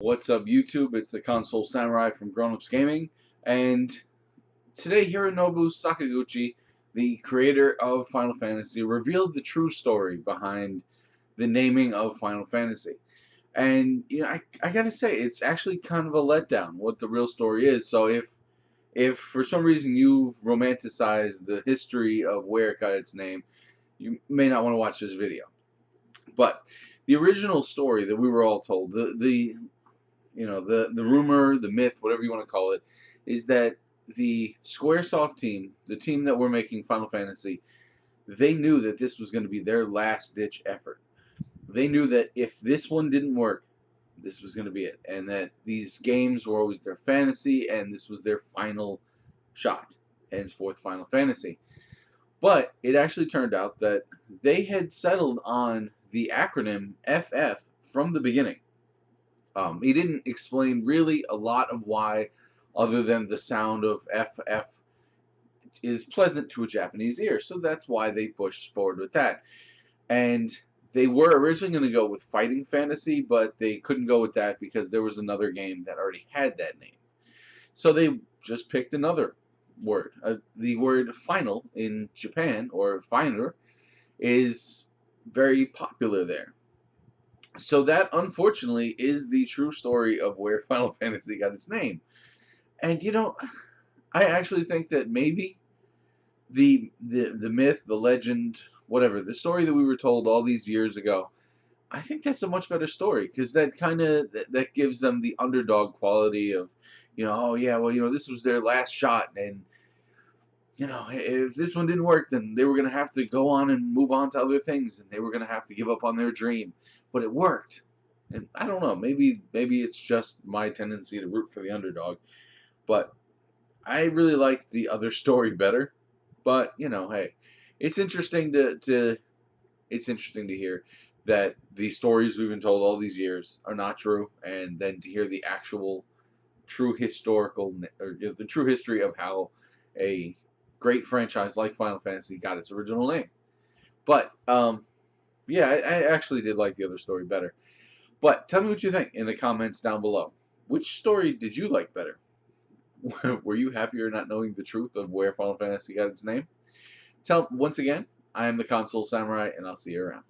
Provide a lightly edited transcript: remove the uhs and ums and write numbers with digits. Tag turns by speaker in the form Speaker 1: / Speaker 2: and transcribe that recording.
Speaker 1: What's up, YouTube? It's the Console Samurai from Grown Ups Gaming, and today Hironobu Sakaguchi, the creator of Final Fantasy, revealed the true story behind the naming of Final Fantasy. And I gotta say, it's actually kind of a letdown what the real story is. So if for some reason you've romanticized the history of where it got its name, you may not want to watch this video. But the original story that we were all told, the rumor, the myth, whatever you want to call it, is that the Squaresoft team, the team that were making Final Fantasy, they knew that this was going to be their last ditch effort. They knew that if this one didn't work, this was going to be it, and that these games were always their fantasy, and this was their final shot, henceforth Final Fantasy. But it actually turned out that they had settled on the acronym FF from the beginning. He didn't explain really a lot of why, other than the sound of FF is pleasant to a Japanese ear. So that's why they pushed forward with that. And they were originally going to go with Fighting Fantasy, but they couldn't go with that because there was another game that already had that name. So they just picked another word. The word final in Japan, or finer, is very popular there. So that, unfortunately, is the true story of where Final Fantasy got its name. And I actually think that maybe the myth, the legend, whatever, the story that we were told all these years ago, I think that's a much better story because that gives them the underdog quality of, oh yeah, well, this was their last shot, and if this one didn't work, then they were going to have to go on and move on to other things, and they were going to have to give up on their dream. But it worked. And I don't know, maybe it's just my tendency to root for the underdog. But I really like the other story better. But, hey, it's interesting it's interesting to hear that the stories we've been told all these years are not true, and then to hear the actual true historical, or the true history of how a great franchise like Final Fantasy got its original name. But yeah, I actually did like the other story better. But tell me what you think in the comments down below. Which story did you like better? Were you happier not knowing the truth of where Final Fantasy got its name? Once again, I am the Console Samurai, and I'll see you around.